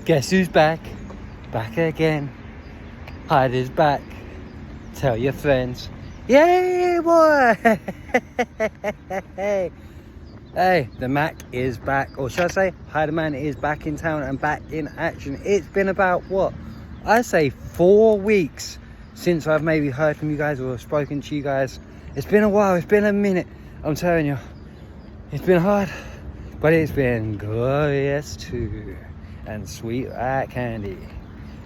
Guess who's back? Back again. Hide his back. Tell your friends. Yay, boy! Hey, the Mac is back. Or should I say, Hideman is back in town and back in action. It's been about, what? I say 4 weeks since I've maybe heard from you guys or spoken to you guys. It's been a while. It's been a minute. I'm telling you. It's been hard. But it's been glorious too. And sweet like candy.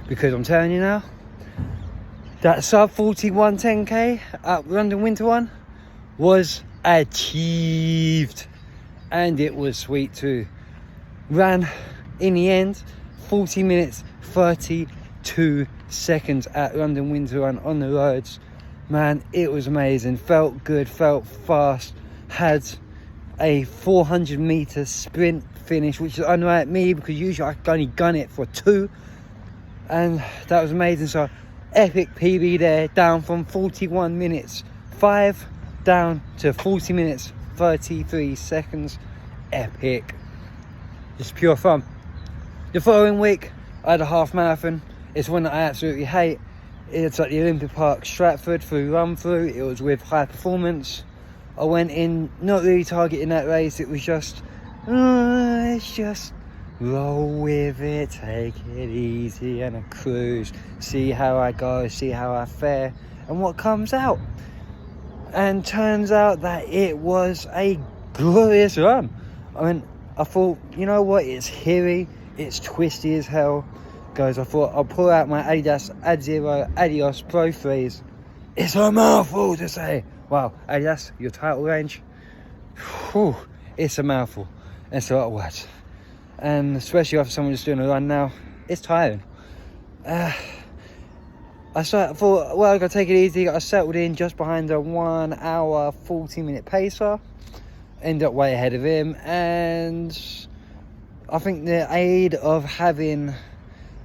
Because I'm telling you now, that sub 41 10k up London Winter One was achieved. And it was sweet too. Ran in the end 40 minutes 32 seconds at London Winter Run on the roads. Man, it was amazing. Felt good, felt fast. Had a 400 meter sprint finish, which is unlike me because usually I can only gun it for 2. And that was amazing. So epic PB there, down from 41 minutes 5 down to 40 minutes 33 seconds. Epic. Just pure fun. The following week I had a half marathon. It's one that I absolutely hate. It's at the Olympic Park Stratford through run through. It was with High Performance. I went in not really targeting that race. It was just let's just roll with it, take it easy and a cruise, see how I go, see how I fare and what comes out. And turns out that it was a glorious run. I mean, I thought, you know what, it's hilly, it's twisty as hell. Guys, I thought I'll pull out my Adidas Ad Zero Adios Pro Freeze. It's a mouthful to say. Wow, Adidas, your title range, whew, it's a mouthful. It's a lot of words. And especially after someone just doing a run now, it's tiring. I thought, well, I gotta take it easy. I settled in just behind a 1 hour 40 minute pacer. Ended up way ahead of him, and I think the aid of having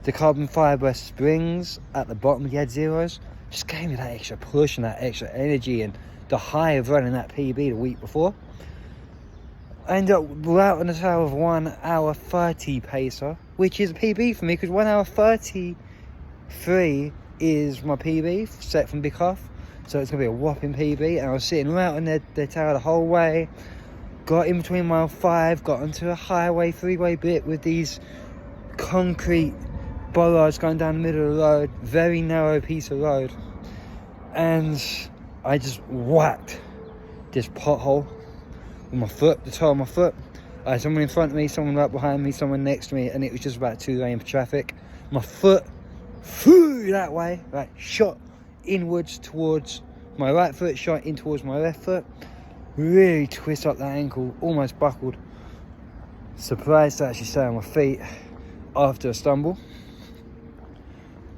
the carbon fibre springs at the bottom of the Ad Zeros just gave me that extra push and that extra energy and the high of running that PB the week before. I ended up out on the tail of 1 hour 30 pacer, which is a PB for me because 1 hour 33 is my PB set from Big Half. So it's going to be a whopping PB. And I was sitting right on their tail the whole way. Got in between mile 5, got onto a highway 3-way bit with these concrete bollards going down the middle of the road. Very narrow piece of road. And I just whacked this pothole with my foot, the toe of my foot. I had someone in front of me, someone right behind me, someone next to me, and it was just about 2 lane for traffic. My foot flew that way, like shot inwards towards my right foot, shot in towards my left foot. Really twist up that ankle, almost buckled. Surprised to actually stay on my feet after a stumble.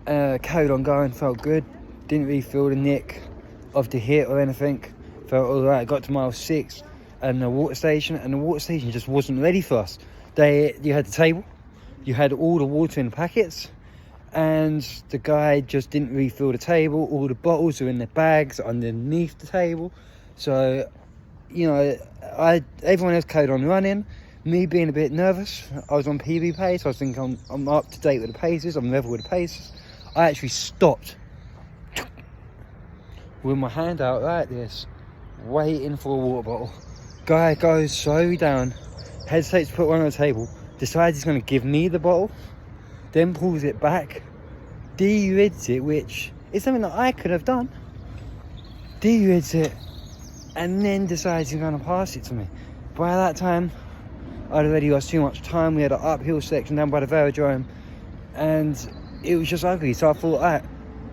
Carried on going, felt good. Didn't really feel the nick of the hit or anything. Felt alright. Got to mile 6 and the water station just wasn't ready for us. You had the table, you had all the water in the packets, and the guy just didn't refill the table. All the bottles are in the bags underneath the table. So, you know, everyone else carried on running. Me being a bit nervous, I was on PB pace. I was thinking I'm up to date with the paces, I'm level with the paces. I actually stopped with my hand out like this, waiting for a water bottle. Guy goes slowly down, hesitates to put one on the table, decides he's going to give me the bottle, then pulls it back, de-rids it, which is something that I could have done. De-rids it, and then decides he's going to pass it to me. By that time, I'd already lost too much time. We had an uphill section down by the velodrome, and it was just ugly. So I thought, alright,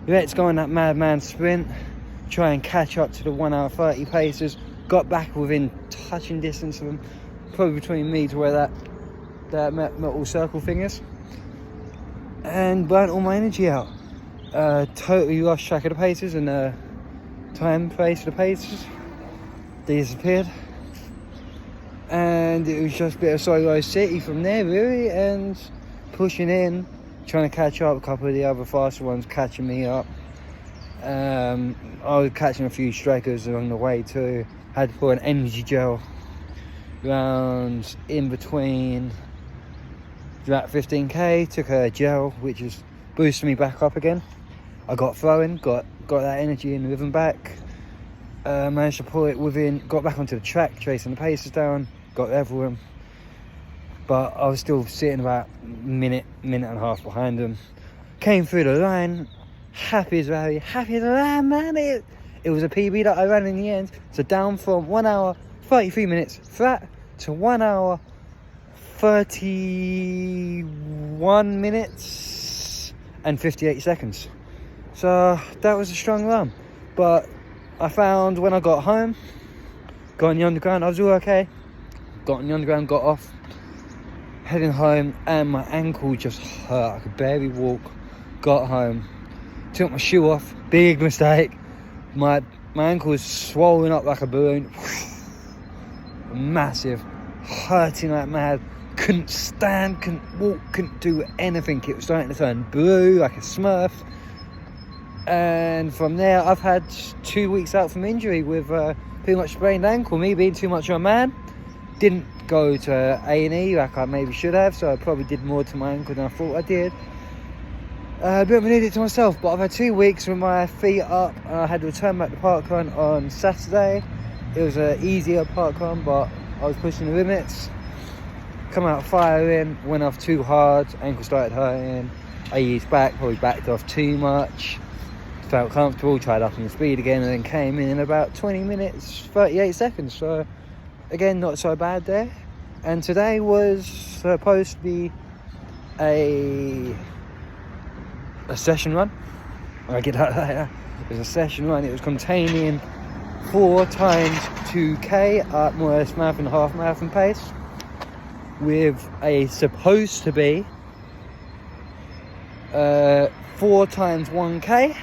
let's go on that madman sprint, try and catch up to the 1 hour 30 paces. Got back within touching distance of them, probably between me to where that metal circle thing is, and burnt all my energy out. Totally lost track of the paces and time place of the paces. They disappeared, and it was just a bit of solo city from there really, and pushing in, trying to catch up. A couple of the other faster ones catching me up. I was catching a few strikers along the way too. Had to put an energy gel round in between about 15k, took a gel, which is boosting me back up again. I got throwing, got that energy and rhythm back. Managed to pull it within, got back onto the track, chasing the paces down, got level them. But I was still sitting about minute and a half behind them. Came through the line, happy as a lamb, man. It was a PB that I ran in the end. So down from 1 hour, 33 minutes flat to 1 hour, 31 minutes and 58 seconds. So that was a strong run. But I found when I got home, got on the underground, I was all okay. Got on the underground, got off, heading home, and my ankle just hurt. I could barely walk. Got home, took my shoe off, big mistake. My ankle was swollen up like a balloon. Massive, hurting like mad. Couldn't stand, couldn't walk, couldn't do anything. It was starting to turn blue like a smurf. And from there, I've had 2 weeks out from injury with pretty much sprained ankle. Me being too much of a man, didn't go to A&E like I maybe should have, so I probably did more to my ankle than I thought I did. A bit of an idiot to myself, but I've had 2 weeks with my feet up. I had to return back to parkrun on Saturday. It was an easier parkrun, but I was pushing the limits. Come out firing, went off too hard, ankle started hurting. I eased back, probably backed off too much. Felt comfortable, tried upping the speed again, and then came in about 20 minutes, 38 seconds. So again, not so bad there. And today was supposed to be a session run. I get that later. It was a session run. It was containing 4 times 2k at more or less marathon, half marathon pace, with a supposed to be 4 times 1k.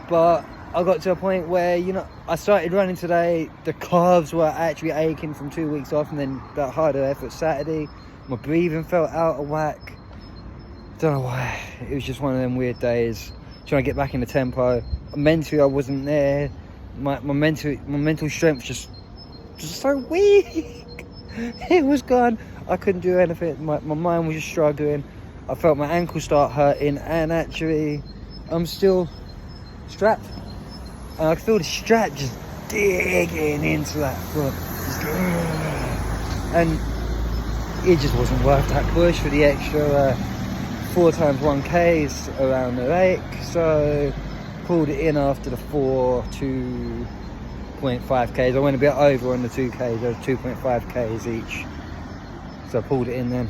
But I got to a point where, you know, I started running today, the calves were actually aching from 2 weeks off, and then that harder effort Saturday, my breathing felt out of whack. Don't know why. It was just one of them weird days, trying to get back in the tempo. Mentally, I wasn't there. My mental strength just so weak. It was gone. I couldn't do anything. My mind was just struggling. I felt my ankle start hurting, and actually, I'm still strapped, and I feel the strap just digging into that foot, and it just wasn't worth that push for the extra 4 times 1k's around the lake. So pulled it in after the 4 2.5k's. I went a bit over on the 2k's. There was 2.5k's each, so I pulled it in then.